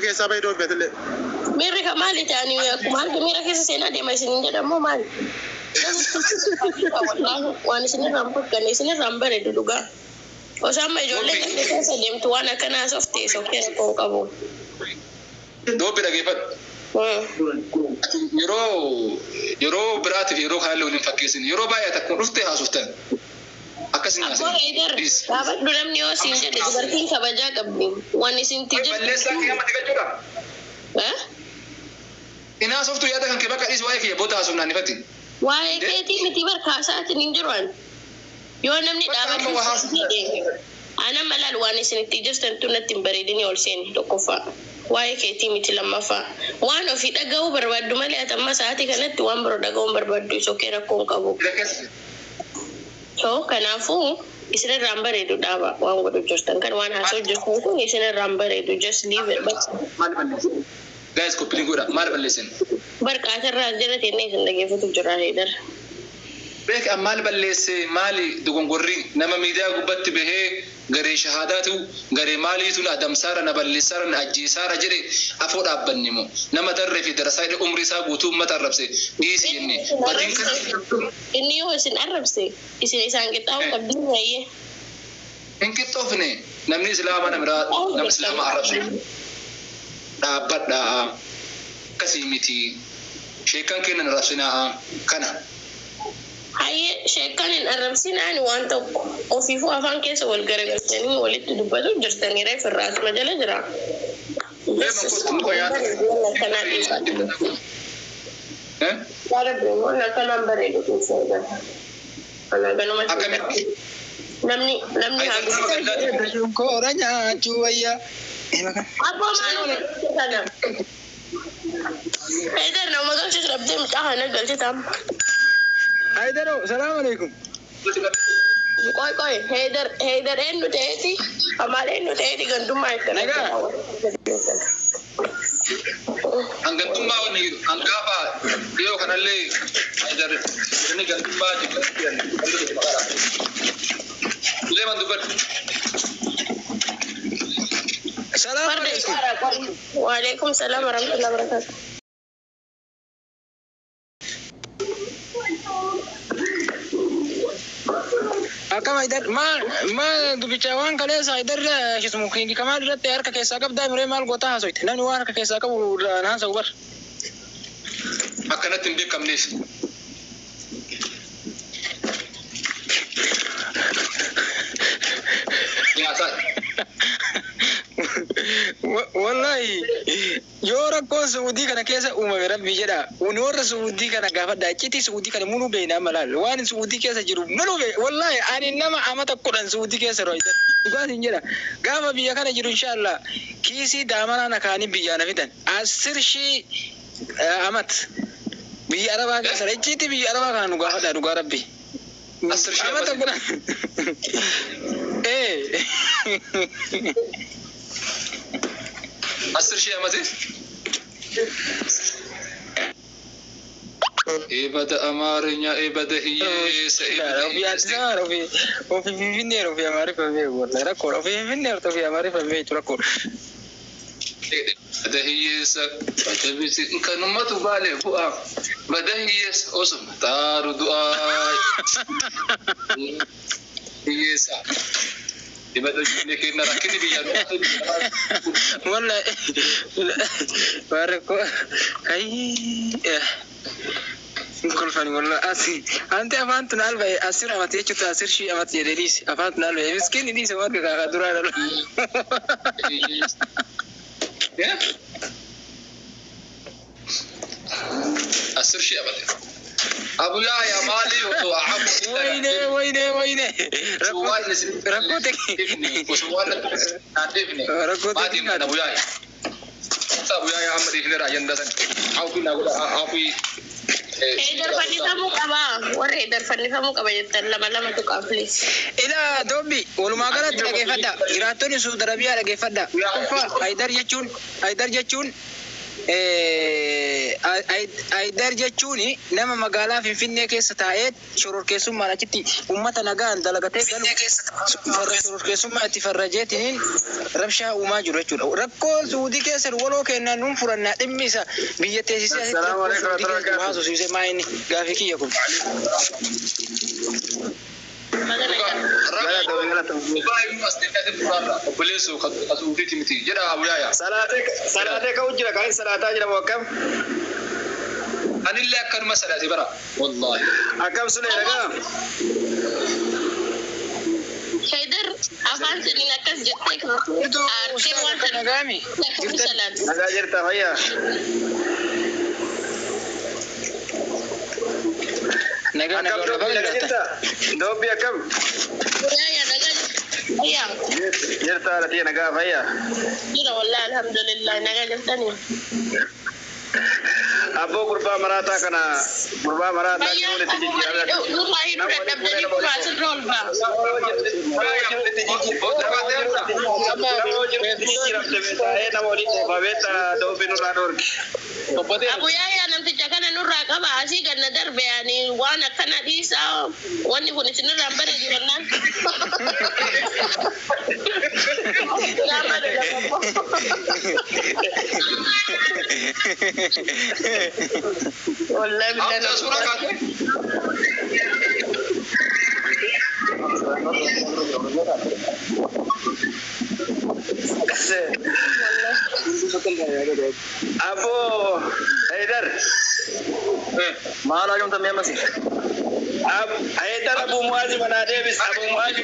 كيسا بيدور بيتلي ميري كمالي تاني كمان ميري كيسا سينا دي ما سنين جدا مو مال والله وانا سنين رامبر كان سنين رامبر دوغا وسام يجولي كيسا ديم توانا كنا سوفتي سوكي كون كابو دو بيدا كيفت يرو برات في يرو خالو نفكيسين يرو بايا تكون رفتي هاسوفتن أكاسين أبو هيدر دابا دولم نيو سينجا دي برتين كباجا كبني واني سنتيجا بلسا كيما تيجا ها إنا سوفتو يادا كان كبا كاليس واي كي بوتا هاسونا نفتي واي كيتي متي بركاسات نينجروان يو نمني دابا أنا ملال واني سنتيجا ستنتونا تمبريديني أولسين توكوفا واي كيتي متي لما فا وانو في دغاو بربادو مالي اتما ساعتي كانت وان برو دغاو بربادو سوكيرا كون كابو so kanafu isina rambare do daba wango do just kan wan ha so just ko isina rambare do just leave it but guys ko pingoda mal balesen barka tar rajira tenne sun dage futu jira haidar bek amal balese mali dugongorri nama media gubatti behe gare shahadatu gare malitu na damsara na ballisara na ajisara jire afo dabbannimo nama tarre fi darasai umri sa gutu matarrabse disi inni badin kan inni ho sin arabse isin isan gitaw kabin yaye in kitofne namni islama namra nam islama arabse dabbada kasimiti shekan kenan rasina kana haye shekan in arabsina ani wanta ofifu afan kesa wal garagasani walit dubatu jirtani ray fi ras majala jira Darabin wannan kalan bare da kun sai da ana ganin mace namni ha ko ranya chuwaya abu ma kana haidar na magan shi rabbi mu ta hana galti tam haidaro assalamu alaikum koy haidar endu teeti amale endu teeti ganduma kana anggatumma woni angafa yo kanalle haidar ni gandumma jikan Suleiman dubat assalamu alaikum wa alaikum salam wa rahmatullahi wa barakatuh akama idar ma dubichawan kale sa idar kismu kindi kamal rat yar ka kesa kab dai mal gota hasoit nani war ka kesa kab na sa ubar akana timbe kamnis ya sa wallahi yora ko saudi kana kesa umma rabbi jada unora saudi kana gafa da kiti saudi kana munu be na malal wani saudi kesa jiru munu be wallahi ani nama amata kudan saudi kesa roida gani jira gafa biya kana jiru inshallah kisi da mana na kani biya na fitan asirshi amat biya araba ka sare kiti biya araba kana gafa da duga rabbi asirshi amata kudan asir shi amate ibada amarnya ibada hiyesa ibada fi finero fi amare fa me guarda raccola fi finero to fi amare fa me raccola ibada hiyesa fatabisi kanumatu bale fu'a bada hiyesa osum taru du'a hiyesa ibada ne kina rakini biya wallahi barako ay كل فني والله أسي أنت أفانت نالبا أسير أما تيجي تأسير شيء أما تيجي أفانت نالبا مسكين دي سوار كغادرة أسير شيء أما أبو يا مالي وأحب وينه ركوتك وسوال نادفني ما دين أبو يا أحمد إحنا راجن دسن أو كنا Haidar fani kamu kaba war haidar fani kamu kaba jattan lama tu ka please ila dobi wal magara lage fada iratoni su darabiya lage fada fa haidar jachun Haydar jechuun nama magaalaa Finfinnee keessa taa'ee shororkeessummaan achitti uummata nagaan dalagatee galu shororkeessummaa itti farrajeetiin rabshaa uumaa jiru jechuudha. Rakkoo Suudii keessa waloo kennaan nuun furannaa dhimmi isa biyya teessisee asitti haasofsiisee maa inni gaafii kiyya kun. Salaatee ka'u jira kan salaataa jira moo akkam? Anillee akkanuma salaate bara wallahi. Akkam sulee dhagaa? Haydar afaan saniin akkas jettee nagaami. Nagaa jirta fayyaa? Nagaa jirta? Doobbi akkam? Jirta alatii nagaa fayyaa? Jira wallahi alhamdulillah nagaa jirtanii. Abboo gurbaa maraataa kana gurbaa maraataa ni walitti jijjiirame. Nurraa hidhuu dadhabdanii kubbaa asirra ol ba'a. Abu Yahyaa namticha kana nurraa qaba asii ganna darbe yaani waan akkana dhiisaa wanni kun isinirraa bare jirannaan. Wallahi billahi. Abu Haidar, Maala yung tamya masih. Haidar Abu Muazi mana Davis, Abu Muazi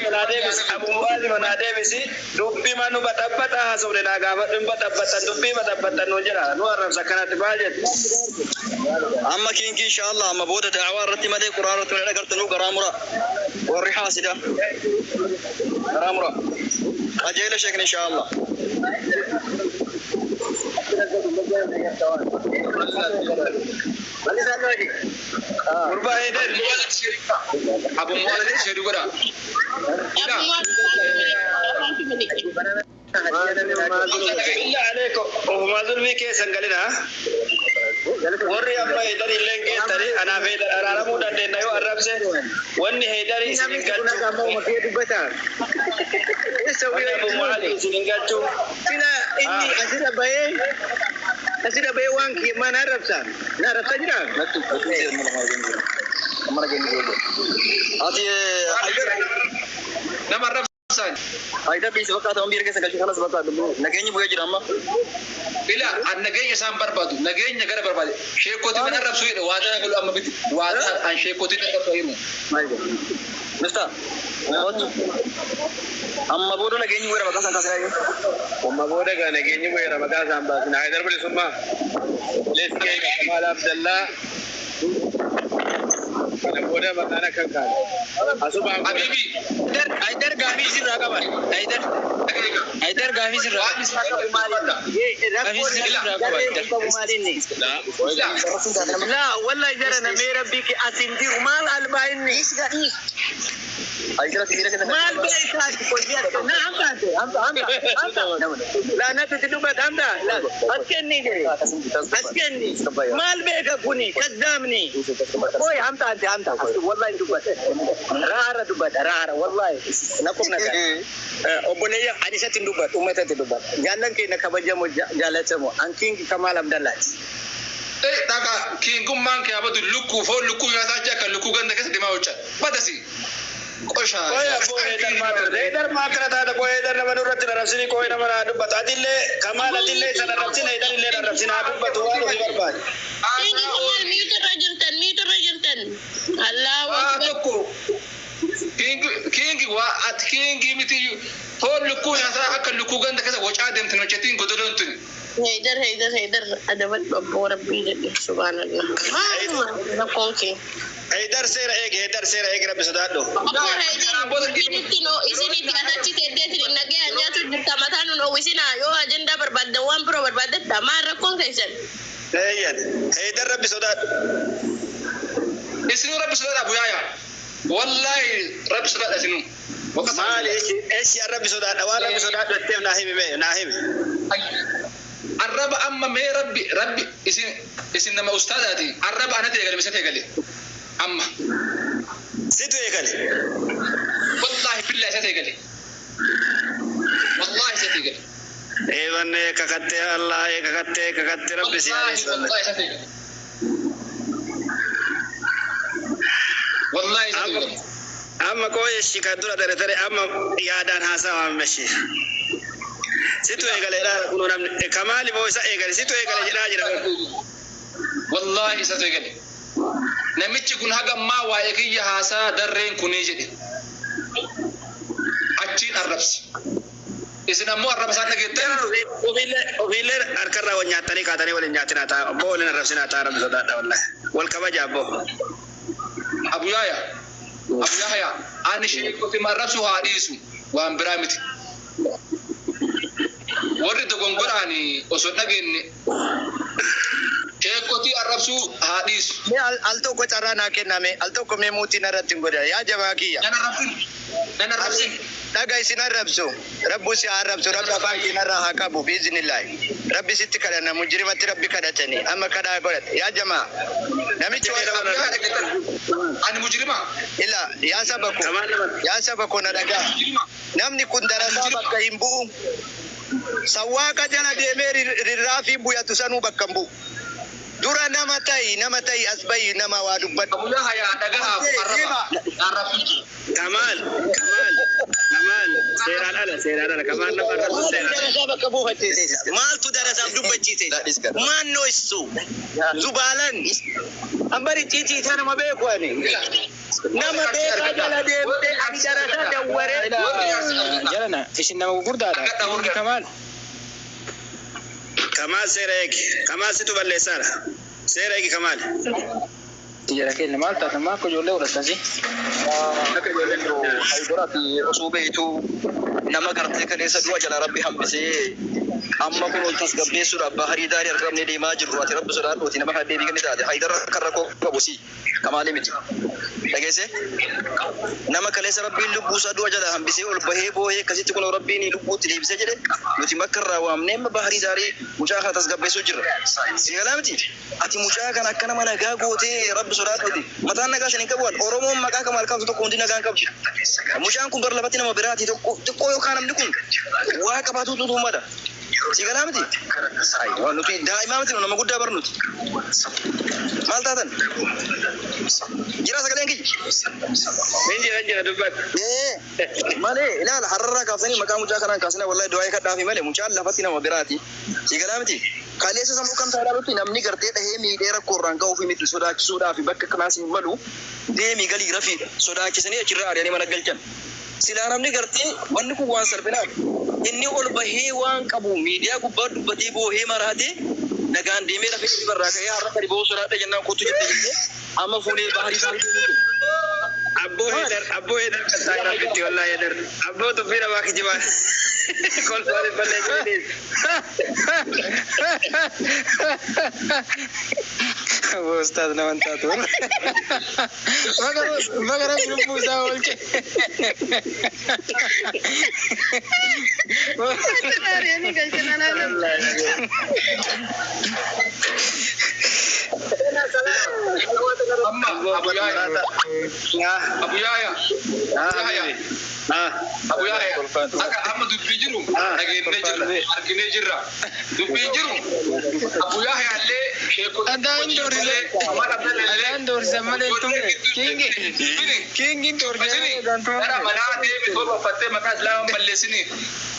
mana Davis, dubbi manu batabbata hasul na gaafat batabbatan dubbi batabbatan no jira no arab sakanat bajet. Amma kinki inshallah amma booda da'wa rati made qur'anatu ne gartanu garamura warri hasida garamura ajela shekn inshallah. Gurba Haidar Abu Muazi shedu gora. Illa alaikum Abu Muazi mi ke sangalina warri amma Haidar illeen geettari ana Haidar araramuu dandeenya yoo arrabse wanni Haidar isin galchu Abu Muazi isin galchu sila inni asira baye wanki mana arrabsa na arrabsa jira Ati nama rabsan. Haidar bisa bakka ta'u biir keessa galchu kanas bakka dulu. Nageenyi bu'ee jira amma. Bila an nageenya isaan barbaadu. Nageenya gara barbaade. Sheekoti mana rabsu jedhe waada galu amma biti. Waada an sheekoti akka fa'imu. Mista. Amma booda nageenyi bu'ee bakka san kaasee. amma booda ga nageenyi bu'ee bakka san baasina Haidar bilisummaa. Leeskee Kamal Abdallah kana booda bakana kan kan asuba Habibi Haidar gaafii sirraa qaba. Haidar gaafii sirraa لا والله جرنا ميرا بيك أسندير مال البايني مال بيتك كويس نعم لا نتدبت همدا لا أسكني مال بيتك كوني كذابني كوي همدا والله دبت رارا والله نقوم نجا أبونيا حديثة دبت أمتة دبت جانن كنا كبجمو جالسمو أنكين كمال عبدالله Taka kingum man ke abadu luku fo luku ya ta jaka luku ganda kesa dima ucha badasi qosha Haidar makra ta da ko Haidar na manurat na rafsini ko na mana dubbat adille Kamal adille sana rafsina Haidar ille na rafsina dubbat wa ro barbad Ini Kamal mute rajultan. Allahu Akbar. Kingi wa at kingi miti fo luku ya ta akka luku ganda kesa wacha dem tino chetin godolon tin Haidar adabat babbo rabbi jalla subhanallah. Nakonki. Haidar sera ege rabbi sadado Ako Haidar isini tiadachi tedeti nage anya tu tamatanu no wisina yo agenda berbada wan pro berbada tamar rakon kaisan. ayyan Haidar rabbi sadado isinu rabbi sadada Abu Yahya wallahi rabbi sadada isinu mali eshi rabbi sadado wa rabbi sadado tem na himi arraba amma mee rabbi isin nama ustaadaati arraba anate eegale misate eegale amma situ eegale wallahi billahi isate eegale wallahi isate eegale eebanne kakatte Allah kakatte rabbi siyanis wallahi isate eegale wallahi isate eegale amma koye shikadura dare amma yaadan hasawa meshi situ eegale dara kuno nam kamali bo isa eegale situ eegale jira jira wallahi isate eegale namichi kun haga ma waa'ee kiyya haasaa darreen kunii jedhe achiin arrabsi isin ammoo arraba isaan dhageettan ofiillee harkarraa wal nyaatanii kaatanii waliin nyaatinaa ta'a obbo waliin arrabsinaa ta'a rabbi sodaadha wallahi wal kabaja abbo Abu Yahya ani sheekoti marrabsu haa dhiisu waan biraa miti warri dogongoraani osoo dhageenye sheekoti arrabsu haa dhiisu Me al tokko carraa naa kenname al tokko mee muutii narratti hin godha yaa jamaa kiyya. nana rabsin Dhaga isin arrabsu rabbu si arrabsu rabbi afaan keenyarraa haa qabu biiznillaahi. Rabbi sitti kadhanna mujrimatti rabbi kadhatanii amma kadhaa godhate yaa jamaa namichi ani mujrima ila yaa saba ko na dhagaa namni kun darasaa bakka hin bu'u sawwaaqa jala deemee rirraafii buyatu sanuu bakka hin bu'u. Dura nama ta'i as bayi nama waa dubbadhu. Abu Yahya dhagaha arrabsu Kamal seeraan ala Kamal nama arrabsu seeraan bakka buufachiise. Maaltu darasaaf dubbachiise? Maannoo issu zubaalan ambari ciicii isa nama beeku ani. Nama beekaa jala deemtee ani darasaa dawwaree. Jalana isin nama gurguddaadha. Kamal seereki Kamal situ balleessaadha seereki Kamal Tijara keenya maal taata maa akka ijoollee godhatasi? Akka ijoolleen jiru Haydaraati osoo beektu nama gartee kaleessa du'a jala rabbi hambisee amma kun ol tasgabbeessuudhaaf baharii daarii argamnee deemaa jirru ati rabbi sodaadhuuti nama kan deebii kenni taate Haydara kan rakkoo qabu si Kamaalee miti. Dhageesse nama kaleessa rabbiin lubbuusaa du'a jala hambisee ol bahee boohee akkasitti kun rabbiin lubbuutti deebisee jedhe nuti makka irraa waamnee amma baharii daarii mucaa kana tasgabbeessuu jirra. Sigalaa miti ati mucaa kana akka nama nagaa gootee rabbi sodaadhuuti mataan nagaa shaniin qabuun Oromoon maqaa Kamaal kamtu tokko hundi nagaan qabdi. Mucaan kun bara lafatti nama biraati xiqqoo yookaan namni kun waa qabaatuutu uumada. Sigalaa miti waan nuti daa'imaa miti nama guddaa barnuti. Maal taatan? Jira sagaleen kiyya. Jira dubbat. Malee ilaala hararraa kaafsanii maqaa mucaa kanaan kaasanii wallahi du'aa kadhaafi malee mucaan lafatti nama biraati. Sigalaa miti. Kaleessa sammuu kan taa'alutti namni gartee dhahee miidhee rakkoorraan ga'uu fi miti sodaachisuudhaaf bakka kanaas hin malu deemii galii rafii sodaachisanii achirraa ari'anii mana galchan. Silaa namni gartee wanni kun waan salphinaaf inni ol bahee waan qabu miidiyaa gubbaa dubbatee boohee maraatee nagaan deemee lafee barraa ka'ee har'a gadi ba'uu sodaadha jennaan kottu jettee amma fuulee baharii baay'ee Abbo Haidar kataa irratti wallahi Haidar abbo tuffira waa kijibaa kolfaan ballee jirees Ustaz naman taatu. Magara lubbuu isaa oolche. Abu Yahya akka amma dubbii jiru arginee jirra dubbii jiru Abu Yahya illee sheekota Adaan doorsisa malee tumne kingi doorsisa gara manaa deemi torba fattee maqaa islaamaa balleessini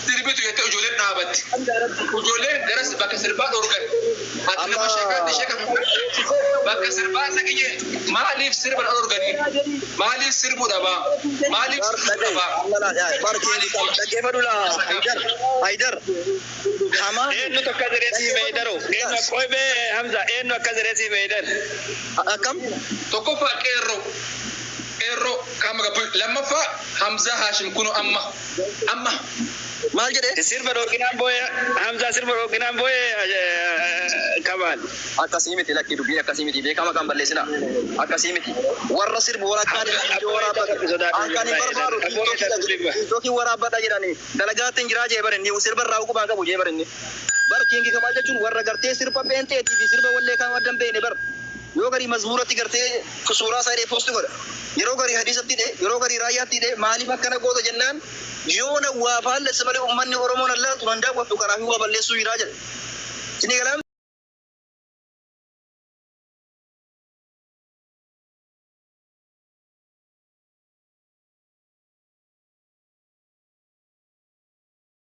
dirbitu jettee ijoolleen dhaabatti ijoolleen garas bakka sirbaa dhoorgan ati nama sheekan bakka sirbaa saqiyyee maaliif sirba dhoorganii maaliif sirbuu dhabaa maaliif sirbuu dhabaa Haydar eenyu tokko jireesii Haidaro eenyu qoybe Hamza eenyu akka jireesii Haidar akkam tokkoffaa qeerroo kama gabu lammaffaa Hamza Hashim kunu amma maal jedhee sirba dhoorginaan booye Hamza sirba dhoorginaan booye Kamal akkasii miti lakki dubbiin akkasii miti beekama kan balleessina akkasii miti warra sirbu waraqaan akkaan hin barbaadu TikTokii waraabbadha jedhanii dalagaatti hin jiraa jee barinni sirba irraa uqubaan qabu jee barinni bar kingi kamal jechuun warra gartee sirba peenteetii fi sirba wallee kan waddan beene bar yoo garii mazmuuratti gartee suuraa isaa hidhee poosti godha yeroo garii hadiisatti hidhee yeroo garii raayyaatti hidhee maaliif akkana goota jennaan yoona waa faallessa malee uummanni Oromoon allaa turan daawwattu kanaafii waa balleessuu jiraa jedha.